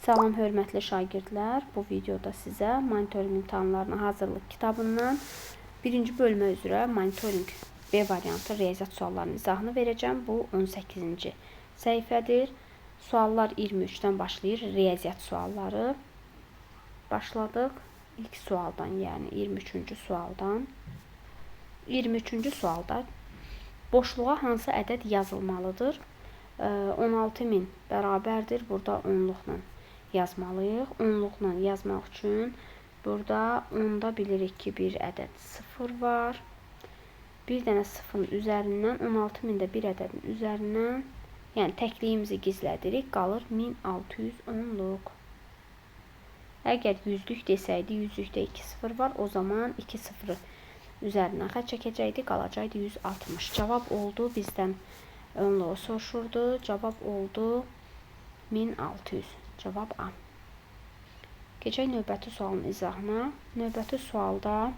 Salam hörmətli şagirdlər, bu videoda sizə monitoring imtahanlarına hazırlıq kitabından birinci bölmə üzrə monitoring B variantı riyaziyyat suallarının izahını verəcəm. Bu 18-ci səhifədir. Suallar 23-dən başlayır. Riyaziyyat sualları. Başladıq. İlk sualdan, yəni 23-cü sualdan. 23-cü sualda boşluğa hansı ədəd yazılmalıdır? 16.000 bərabərdir. Burada onluqla yazmalıyıq. Onluqla yazmaq üçün burada onda bilirik ki, bir ədəd 0 var. Bir dənə 0-ın üzərindən 16.000 də bir ədədin üzərindən, yəni təkliyimizi gizlədirik, qalır 1610-luq. Əgər yüzlük desəydi, yüzlükdə 2 0 var, o zaman 2 0-ı üzərindən xətt çəkəcəkdi, qalacaqdı 160. Cavab oldu, bizdən onluğu soruşurdu. Cavab oldu 1600. Cavab A. Keçək növbəti sualın izahına. Növbəti sualda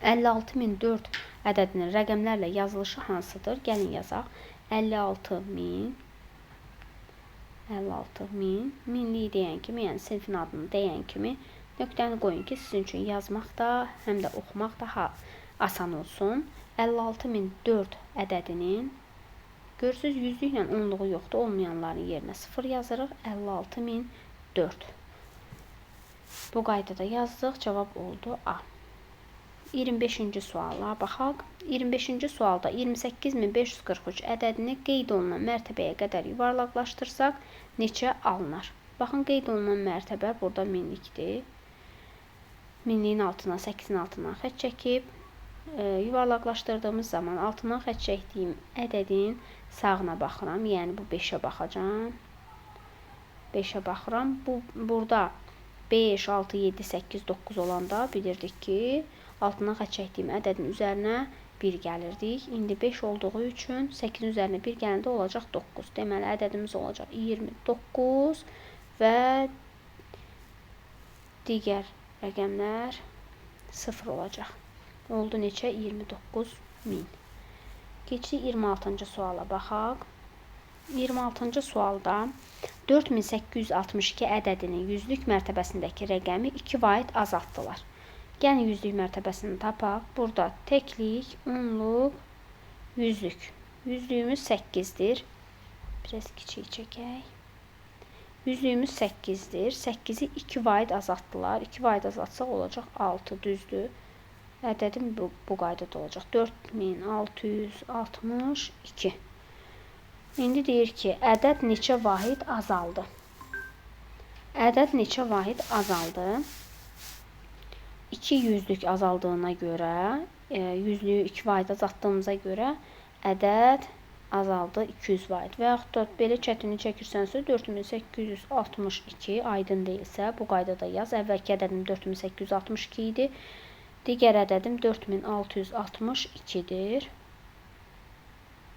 56.004 ədədinin rəqəmlərlə yazılışı hansıdır? Gəlin yazaq. 56.000 minliyi deyən kimi, yəni sinfin adını deyən kimi nöqtəni qoyun ki, sizin üçün yazmaq da, həm də oxumaq da asan olsun. 56.004 ədədinin görürsünüz, yüzlüklə onluğu yoxdur, olmayanların yerinə 0 yazırıq. 56.004. Bu qaydada yazdıq, cavab oldu A. 25-ci suala baxaq. 25-ci sualda 28.543 ədədini qeyd olunan mərtəbəyə qədər yuvarlaqlaşdırsaq neçə alınır? Baxın, qeyd olunan mərtəbə burada minlikdir. Minliyin altına 8-in altından xətt çəkib yuvarlaqlaşdırdığımız zaman altından xətt çəkdiyim ədədin sağına baxıram. Yəni bu 5-ə baxacam. 5-ə baxıram. Burada 5, 6, 7, 8, 9 olanda bilirdik ki, altından xətt çəkdiyim ədədin üzərinə 1 gəlirdik. İndi 5 olduğu üçün 8-in üzərinə 1 gələndə olacaq 9. Deməli, ədədimiz olacaq 29 və digər rəqəmlər 0 olacaq. Oldu neçə? 29.000. Keçdik 26-cı suala baxaq. 26-cı sualda 4862 ədədinin yüzlük mərtəbəsindəki rəqəmi 2 vahid azaltdılar. Gəlin yüzlük mərtəbəsini tapaq. Burada təklik, onluq, yüzlük. Yüzlüyümüz 8-dir. Biraz kiçik çəkək. Yüzlüyümüz 8-dir. 8-i 2 vahid azaltdılar. 2 vahid azaltsaq olacaq 6, düzdür. Ədədim bu qaydada olacaq. 4662. İndi deyir ki, ədəd neçə vahid azaldı? Ədəd neçə vahid azaldı? 2 yüzlük azaldığına görə, yüzlüyü 2 vahid azaltdığımıza görə ədəd azaldı 200 vahid. Və yaxud da belə çətinlik çəkirsənsə 4862 aydın deyilsə bu qaydada yaz. Əvvəlki ədədim 4862 idi. Digər ədədim 4662-dir.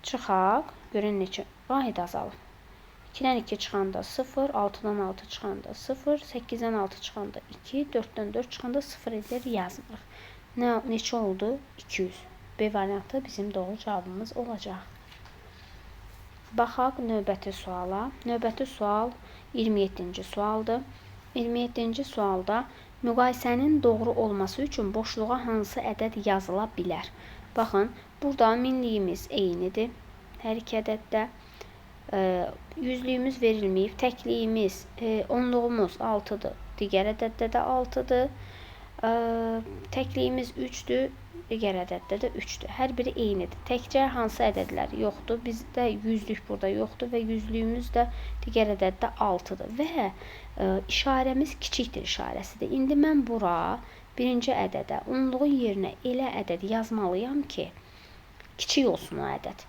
Çıxaq. Görün neçə vahid azalıb. 2-dən 2 çıxanda 0, 6-dan 6 çıxanda 0, 8-dən 6 çıxanda 2, 4-dən 4 çıxanda 0 edir, yazmırıq. Neçə oldu? 200. B variantı bizim doğru cavabımız olacaq. Baxaq növbəti suala. Növbəti sual 27-ci sualdır. 27-ci sualda müqayisənin doğru olması üçün boşluğa hansı ədəd yazıla bilər? Baxın, burada minliyimiz eynidir. Hər iki ədəddə yüzlüyümüz verilməyib. Təkliyimiz, onluğumuz 6-dır. Digər ədəddə də 6-dır. Təkliyimiz 3-dür. Digər ədəddə də 3-dür. Hər biri eynidir. Təkcə hansı ədədlər yoxdur? Bizdə yüzlük burada yoxdur və yüzlüyümüz də digər ədəddə 6-dır. Və işarəmiz kiçikdir işarəsidir. İndi mən bura birinci ədədə onluğun yerinə elə ədəd yazmalıyam ki, kiçik olsun o ədəd.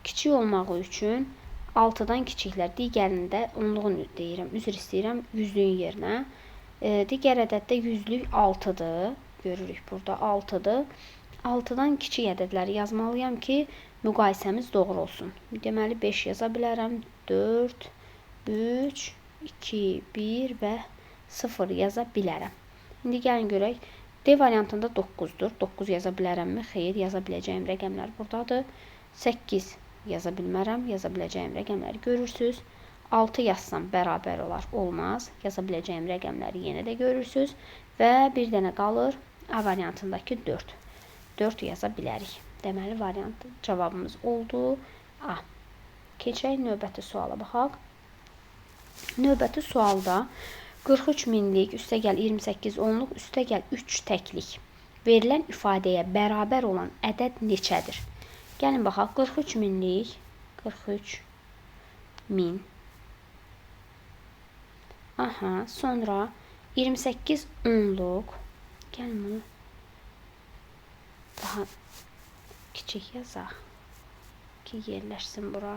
Kiçik olmağı üçün 6-dan kiçiklər, digərində onluğun deyirəm, üzr istəyirəm, yüzlüyün yerinə. Digər ədəddə yüzlük 6-dır. Görürük burada 6-dır. 6-dan kiçik ədədləri yazmalıyam ki, müqayisəmiz doğru olsun. Deməli 5 yaza bilərəm. 4, 3, 2, 1 və 0 yaza bilərəm. İndi gəlin görək. D variantında 9-dur. 9 yaza bilərəmmi? Xeyr, yaza biləcəyim rəqəmlər buradadır. 8 yaza bilmərəm. Yaza biləcəyim rəqəmləri görürsünüz. 6 yazsam bərabər olar, olmaz. Yaza biləcəyim rəqəmləri yenə də görürsünüz. Və bir dənə qalır A variantındakı 4. 4 yaza bilərik. Deməli, variant cavabımız oldu A. Keçək növbəti suala baxaq. Növbəti sualda 43 minlik üstəgəl 28 onluq üstəgəl 3 təklik verilən ifadəyə bərabər olan ədəd neçədir? Gəlin baxaq. 43 minlik 43 min. Aha, sonra 28 onluq. Gəlin bunu daha kiçik yazaq ki yerləşsin bura.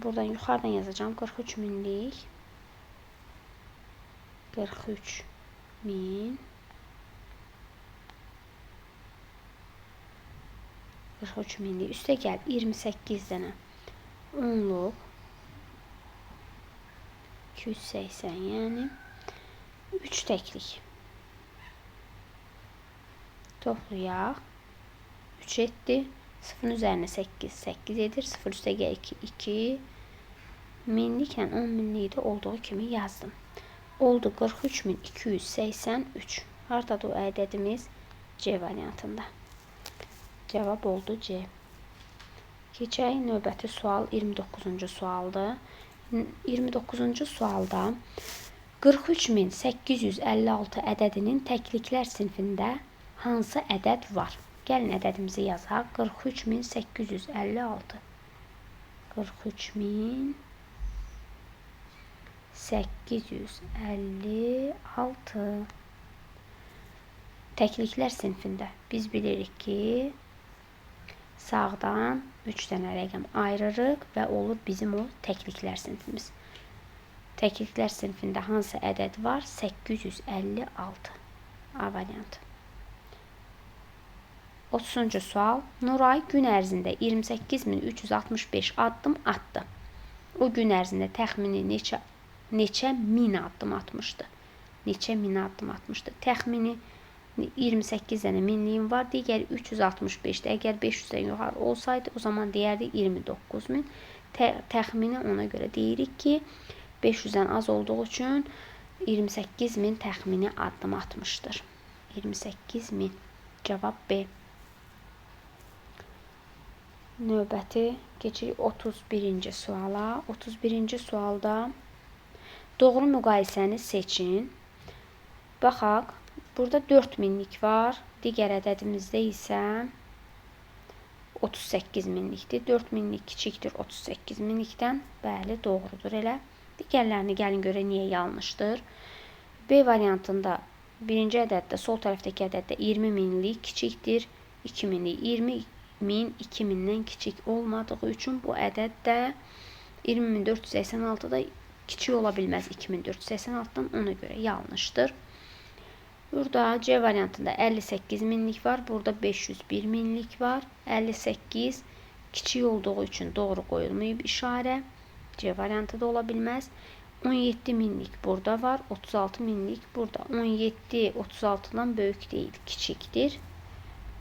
Buradan yuxarıdan yazacağım. 43 minlik 43 min 43 minlik üstəgəl 28 dənə onluq 280, yəni 3 təklik. Toplayaq. 3 etdi. 0-ın üzərinə 8, 8 edir. 0 üstəgəl 2, 2. Minliklə 10 minlikdə olduğu kimi yazdım. Oldu 43.283. Hardadır o ədədimiz? C variantında. Cavab oldu C. Keçək növbəti sual 29-cu sualdır. 29-cu sualda 43.856 ədədinin təkliklər sinfində hansı ədəd var? Gəlin ədədimizi yazaq. 43.856 43.856 təkliklər sinfində biz bilirik ki sağdan 3 dənə rəqəm ayırırıq və olur bizim o təkliklər sinfimiz. Təkliklər sinfində hansı ədəd var? 856. A variantı. 30-cu sual. Nuray gün ərzində 28.365 addım atdı. O gün ərzində təxmini neçə min addım atmışdı? Neçə min addım atmışdı? Təxmini 28 dənə minliyim var. Digəri 365'də. Əgər 500'dən yuxarı olsaydı, o zaman deyərdik 29.000. Təxmini ona görə deyirik ki, 500'dən az olduğu üçün 28.000 təxmini addım atmışdır. 28.000. Cavab B. Növbəti keçirik 31-ci suala. 31-ci sualda doğru müqayisəni seçin. Baxaq. Burada 4000'lik var. Digər ədədimizdə isə 38.000'likdir. 4000'lik kiçikdir 38.000'likdən. Bəli, doğrudur elə. Digərlərini gəlin görə niyə yanlışdır? B variantında birinci ədəddə, sol tərəfdəki ədəddə 20.000'lik kiçikdir 2000'lik. 20.000 2000'dən kiçik olmadığı üçün bu ədəd də 20.486'da kiçik ola bilməz 2486'dan, ona görə yanlışdır. Burada C variantında 58.000'lik var. Burada 501.000'lik var. 58 kiçik olduğu üçün doğru qoyulmayıb işarə. C variantı da ola bilməz. 17.000'lik burada var. 36.000'lik burada. 17 36'dan böyük deyil, kiçikdir.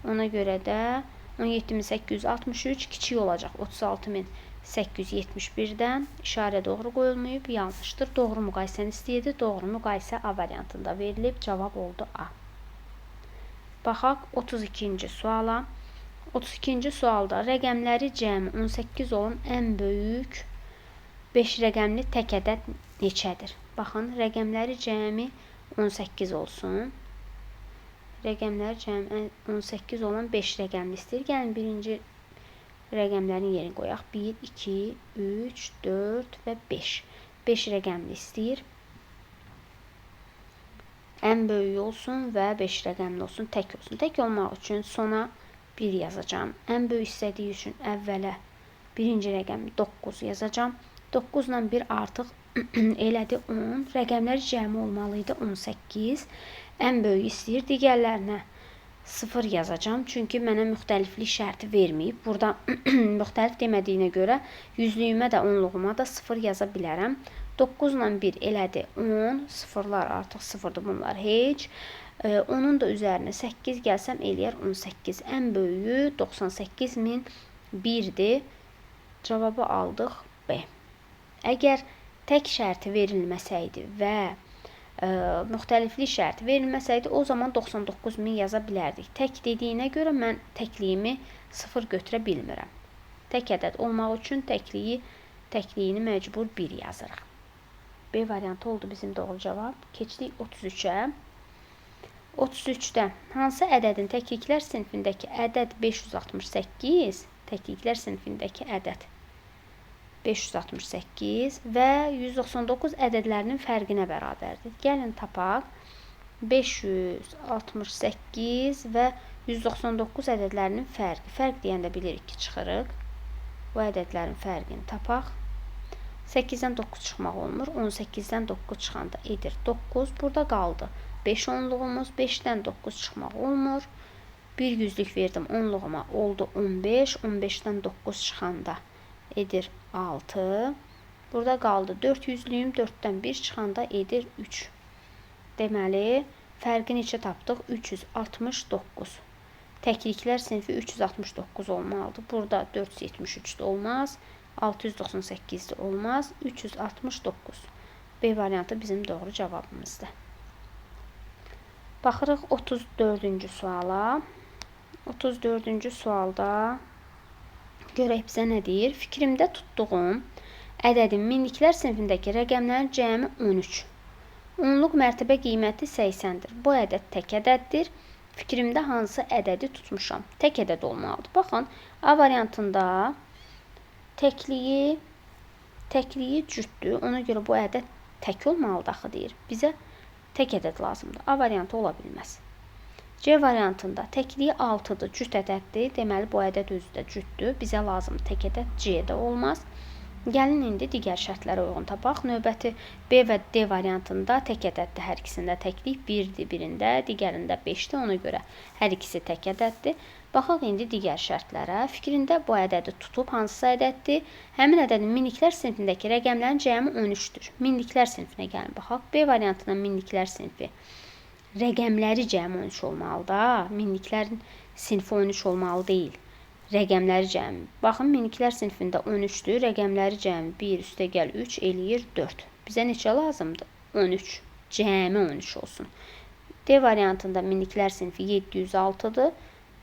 Ona görə də 17.863 kiçik olacaq 36.871'dən. İşarə doğru qoyulmayıb, yanlışdır. Doğru müqayisəni istəyirdi. Doğru müqayisə A variantında verilib. Cavab oldu A. Baxaq 32-ci suala. 32-ci sualda rəqəmləri cəmi 18 olan ən böyük 5 rəqəmli tək ədəd neçədir? Baxın, rəqəmləri cəmi 18 olsun. Rəqəmləri cəmi 18 olan 5 rəqəmli istəyir. Gəlin birinci rəqəmlərin yerini qoyaq. 1, 2, 3, 4 və 5. 5 rəqəmli istəyir. Ən böyük olsun və 5 rəqəmli olsun, tək olsun. Tək olmaq üçün sona 1 yazacağım. Ən böyük istədiyi üçün əvvələ birinci rəqəm 9 yazacağım. 9 ilə 1 artıq elədi 10. Rəqəmlər cəmi olmalıydı 18. Ən böyük istəyir. Digərlərinə 0 yazacağım. Çünki mənə müxtəliflik şərti verməyib. Burada müxtəlif demədiyinə görə yüzlüyümə də onluğuma da 0 yaza bilərəm. 9 ilə 1 elədi 10. Sıfırlar artıq 0'dır bunlar heç. Onun da üzərinə 8 gəlsəm eləyər 18. Ən böyüyü 98.001'dir. Cavabı aldıq B. Əgər tək şərti verilməsəydi və müxtəliflik şərti verilməsəydi, o zaman 99.000 yaza bilərdik. Tək dediyinə görə mən təkliyimi 0 götürə bilmirəm. Tək ədəd olmaq üçün təkliyini məcbur 1 yazırıq. B variantı oldu bizim doğru cavab. Keçdik 33-ə. 33-də hansı ədədin təkliklər sinfindəki ədəd 568, təkliklər sinfindəki ədəd 568 və 199 ədədlərinin fərqinə bərabərdir. Gəlin tapaq. 568 və 199 ədədlərinin fərqi. Fərq deyəndə bilirik ki, çıxırıq. Bu ədədlərin fərqini tapaq. 8-dən 9 çıxmaq olmur. 18-dən 9 çıxanda edir 9. Burada qaldı 5 onluğumuz. 5-dən 9 çıxmaq olmur. Bir yüzlük verdim onluğuma. Oldu 15. 15-dən 9 çıxanda edir 6. Burada qaldı 4 yüzlüyüm. 4-dən 1 çıxanda edir 3. Deməli, fərqi neçə tapdıq? 369. Təkliklər sinfi 369 olmalıdır. Burada 473 də olmaz. 698 də olmaz. 369. B variantı bizim doğru cavabımızdır. Baxırıq 34-cü suala. 34-cü sualda görək bizə nə deyir? Fikrimdə tutduğum ədədin minliklər sinfindəki rəqəmlərin cəmi 13. Onluq mərtəbə qiyməti 80-dir. Bu ədəd tək ədəddir. Fikrimdə hansı ədədi tutmuşam? Tək ədəd olmalıdır. Baxın, A variantında təkliyi cütdür. Ona görə bu ədəd tək olmalıdır axı deyir. Bizə tək ədəd lazımdır. A variantı ola bilməz. C variantında təkliyi 6-dır, cüt ədəddir. Deməli, bu ədəd özü də cütdür. Bizə lazımdır tək ədəd. C də olmaz. Gəlin indi digər şərtlərə uyğun tapaq. Növbəti B və D variantında tək ədəddir. Hər ikisində təklik 1-dir, birində, digərində 5-dir. Ona görə hər ikisi tək ədəddir. Baxaq indi digər şərtlərə. Fikrində bu ədədi tutub hansısa ədəddir. Həmin ədədin minliklər sinfindəki rəqəmlərin cəmi 13-dür. Minliklər sinfinə gəlin baxaq. B variantında minliklər sinfi rəqəmləri cəmi 13 olmalıdır. Minliklərin sinfi 13 olmalı deyil. Rəqəmləri cəmi. Baxın, minliklər sinfində 13-dür. Rəqəmləri cəmi 1 üstə gəl 3 eləyir 4. Bizə neçə lazımdır? 13. Cəmi 13 olsun. D variantında minliklər sinfi 706-dır.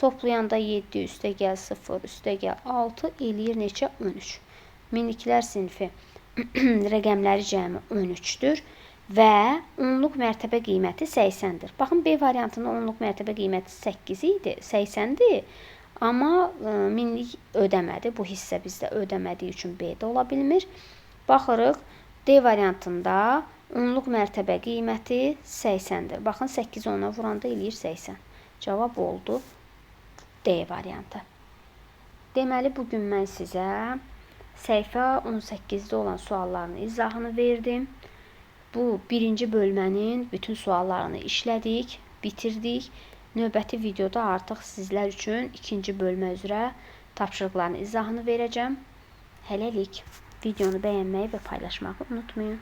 Toplayanda 7 üstə gəl 0 üstə gəl 6 eləyir neçə? 13. Minliklər sinfi rəqəmləri cəmi 13-dür. Və onluq mərtəbə qiyməti 80-dir. Baxın, B variantında onluq mərtəbə qiyməti 8 idi, 80-dir. Amma minlik ödəmədi. Bu hissə bizdə ödəmədiyi üçün B də ola bilmir. Baxırıq, D variantında onluq mərtəbə qiyməti 80-dir. Baxın, 8 ona vuranda eləyir 80. Cavab oldu D variantı. Deməli, bugün mən sizə səhifə 18-də olan sualların izahını verdim. Bu birinci bölmənin bütün suallarını işlədik, bitirdik. Növbəti videoda artıq sizlər üçün ikinci bölmə üzrə tapşırıqların izahını verəcəm. Hələlik videonu bəyənməyi və paylaşmağı unutmayın.